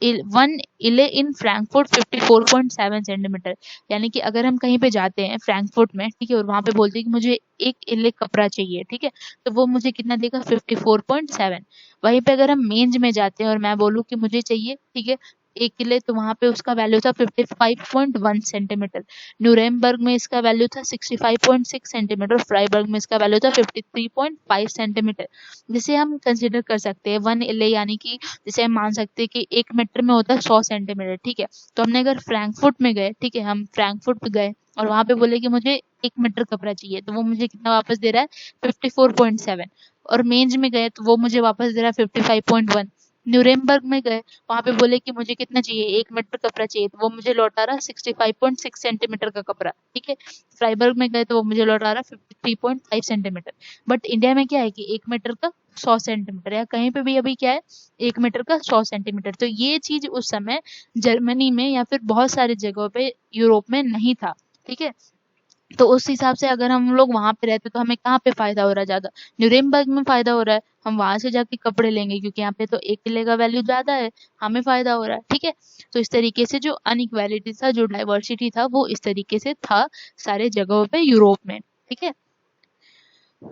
वन इले इन फ्रैंकफर्ट 54.7 सेंटीमीटर, यानी कि अगर हम कहीं पे जाते हैं फ्रैंकफर्ट में, ठीक है, और वहां पे बोलते हैं कि मुझे एक इले कपड़ा चाहिए, ठीक है, तो वो मुझे कितना देगा, 54.7। वहीं पे अगर हम मेंज में जाते हैं और मैं बोलूँ कि मुझे चाहिए, ठीक है, एक किले, तो वहां पे उसका वैल्यू था 55.1 सेंटीमीटर। न्यूरेमबर्ग में इसका वैल्यू था 65.6 सेंटीमीटर, फ्राइबर्ग में इसका वैल्यू था 53.5 सेंटीमीटर। जिसे हम कंसिडर कर सकते हैं 1 इले, यानी कि जैसे हम मान सकते हैं कि 1 मीटर में होता है 100 सेंटीमीटर, ठीक है। तो हमने अगर फ्रैंकफर्ट में गए, ठीक है, हम फ्रैंकफर्ट गए और वहां पे बोले कि मुझे 1 मीटर कपड़ा चाहिए, तो वो मुझे कितना वापस दे रहा है, 54.7। और मेंज में गए तो वो मुझे वापस दे रहा है 55.1। न्यूरेमबर्ग में गए, वहां पे बोले कि मुझे कितना चाहिए, 1 मीटर कपड़ा चाहिए, तो वो मुझे लौटा रहा 65.6 सेंटीमीटर का कपड़ा, ठीक है। फ्राइबर्ग में गए तो वो मुझे लौटा रहा 53.5 सेंटीमीटर। बट इंडिया में क्या है कि 1 मीटर का 100 सेंटीमीटर, या कहीं पे भी अभी क्या है, 1 मीटर का 100 सेंटीमीटर। तो ये चीज उस समय जर्मनी में या फिर बहुत सारी जगहों पे यूरोप में नहीं था, ठीक है। तो उस हिसाब से अगर हम लोग वहां पे रहते तो हमें कहाँ पे फायदा हो रहा है ज्यादा, न्यूरेमबर्ग में फायदा हो रहा है, हम वहां से जाके कपड़े लेंगे क्योंकि यहाँ पे तो एक किले का वैल्यू ज्यादा है, हमें फायदा हो रहा है, ठीक है। तो इस तरीके से जो अनइक्वालिटी था, जो डाइवर्सिटी था, वो इस तरीके से था सारे जगहों पे यूरोप में, ठीक है।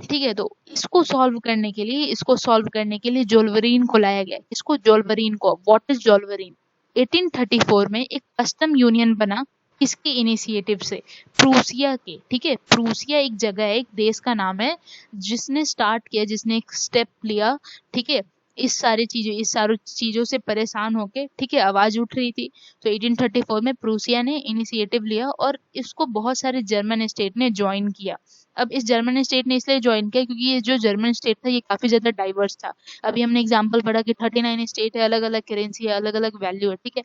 ठीक है, तो इसको सॉल्व करने के लिए जोल्वरीन को लाया गया। इसको जोल्वरीन को, व्हाट इज जोल्वरीन, 1834 में एक कस्टम यूनियन बना, किसके इनिशिएटिव से, प्रूसिया के, ठीक है। प्रूसिया एक जगह है, एक देश का नाम है, जिसने स्टार्ट किया, जिसने एक स्टेप लिया, ठीक है। इस सारी चीजों से परेशान होके, ठीक है, आवाज उठ रही थी। तो 1834 में प्रूसिया ने इनिशिएटिव लिया और इसको बहुत सारे जर्मन स्टेट ने ज्वाइन किया। अब इस जर्मन स्टेट ने इसलिए ज्वाइन किया क्योंकि ये जो जर्मन स्टेट था ये काफी ज्यादा डाइवर्स था। अभी हमने एग्जांपल पढ़ा कि 39 स्टेट है, अलग अलग करेंसी है, अलग अलग वैल्यू है, ठीक है।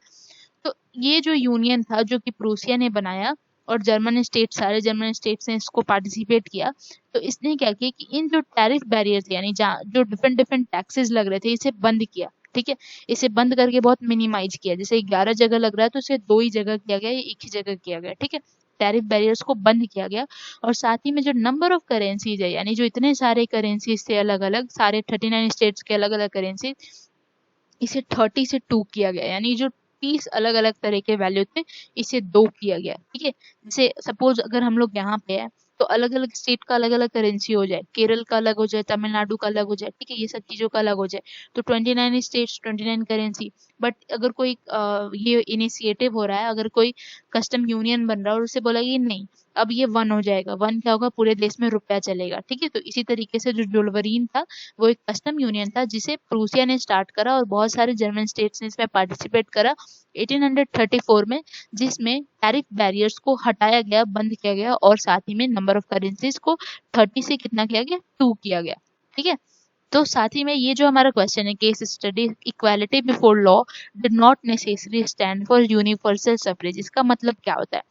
तो ये जो यूनियन था जो कि प्रूसिया ने बनाया, और सारे जर्मन स्टेट्स ने इसको पार्टिसिपेट किया। तो इसने क्या किया कि इन जो टैरिफ बैरियर थे, यानी जहाँ जो डिफरेंट डिफरेंट टैक्सेस लग रहे थे, इसे बंद किया, ठीक है। इसे बंद करके बहुत मिनिमाइज किया। जैसे 11 जगह लग रहा है तो इसे 2 ही जगह किया गया, एक ही जगह किया गया, ठीक है। टैरिफ बैरियर्स को बंद किया गया। और साथ ही में जो नंबर ऑफ करेंसीज है, यानी जो इतने सारे करेंसीज थे अलग अलग, सारे 39 स्टेट्स के अलग अलग करेंसी, इसे 30 से 2 किया गया। यानी जो 30 अलग अलग तरह के वैल्यू थे, इसे 2 किया गया, ठीक है। जैसे सपोज अगर हम लोग यहाँ पे है तो अलग अलग स्टेट का अलग अलग करेंसी हो जाए, केरल का अलग हो जाए, तमिलनाडु का अलग हो जाए, ठीक है, ये सब चीजों का अलग हो जाए। तो 29 स्टेट्स 29 करेंसी। बट अगर कोई ये इनिशिएटिव हो रहा है, अगर कोई कस्टम यूनियन बन रहा है और उसे बोला कि नहीं, अब ये 1 हो जाएगा, 1 क्या होगा, पूरे देश में रुपया चलेगा, ठीक है। तो इसी तरीके से जो जोल्वरीन था वो एक कस्टम यूनियन था जिसे प्रूसिया ने स्टार्ट करा, और बहुत सारे जर्मन स्टेट्स ने इसमें पार्टिसिपेट करा 1834 में, जिसमें टैरिफ बैरियर्स को हटाया गया, बंद किया गया, और साथ ही में नंबर ऑफ करेंसीज को 30 से कितना किया गया, 2 किया गया, ठीक है। तो साथ ही में ये जो हमारा क्वेश्चन है, case study, equality before law did not necessary stand for universal suffrage, इसका मतलब क्या होता है?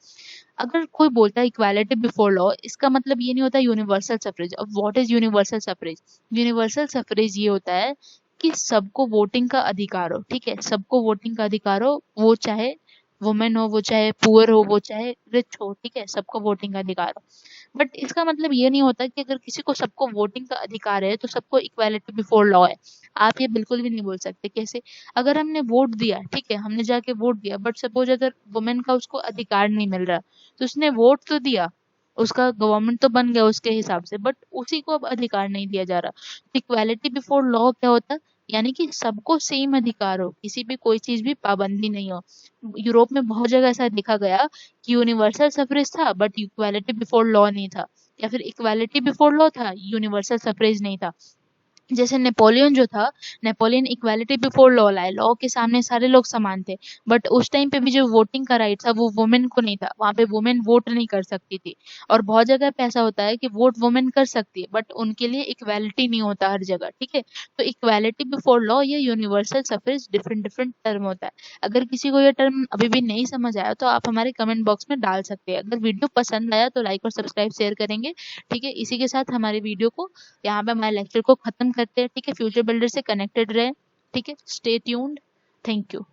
अगर कोई बोलता है इक्वालिटी बिफोर लॉ, इसका मतलब ये नहीं होता यूनिवर्सल सफरेज। अब what is universal suffrage? Universal suffrage ये होता है कि सबको वोटिंग का अधिकार हो, ठीक है, सबको वोटिंग का अधिकार हो, वो चाहे वुमेन हो, वो चाहे पुअर हो, वो चाहे रिच हो, ठीक है, सबको वोटिंग का अधिकार हो। बट इसका मतलब ये नहीं होता कि अगर किसी को सबको वोटिंग का अधिकार है तो सबको इक्वालिटी बिफोर लॉ है। आप ये बिल्कुल भी नहीं बोल सकते। कैसे? अगर हमने वोट दिया, ठीक है, हमने जाके वोट दिया, बट सपोज अगर वुमेन का उसको अधिकार नहीं मिल रहा, तो उसने वोट तो दिया, उसका गवर्नमेंट तो बन गया उसके हिसाब से, बट उसी को अब अधिकार नहीं दिया जा रहा। इक्वालिटी बिफोर लॉ क्या होता है? यानी कि सबको सेम अधिकार हो, किसी भी कोई चीज भी पाबंदी नहीं हो। यूरोप में बहुत जगह ऐसा देखा गया कि यूनिवर्सल सफरेज था बट इक्वालिटी बिफोर लॉ नहीं था, या फिर इक्वालिटी बिफोर लॉ था, यूनिवर्सल सफरेज नहीं था। जैसे नेपोलियन जो था, नेपोलियन इक्वालिटी बिफोर लॉ लाए, लॉ के सामने सारे लोग समान थे, बट उस टाइम पे भी जो वोटिंग का राइट था वो वुमेन को नहीं था, वहां पे वुमेन वोट नहीं कर सकती थी। और बहुत जगह पे ऐसा होता है कि वोट वुमेन कर सकती है बट उनके लिए इक्वालिटी नहीं होता हर जगह, ठीक है। तो इक्वालिटी बिफोर लॉ या universal suffrage different different term होता है। अगर किसी को ये टर्म अभी भी नहीं समझ आया तो आप हमारे कमेंट बॉक्स में डाल सकते हैं। अगर वीडियो पसंद आया तो लाइक और सब्सक्राइब शेयर करेंगे, ठीक है। इसी के साथ हमारे वीडियो को, यहाँ पे हमारे लेक्चर को खत्म करते हैं, ठीक है। फ्यूचर बिल्डर से कनेक्टेड रहे, ठीक है। Stay tuned. Thank you.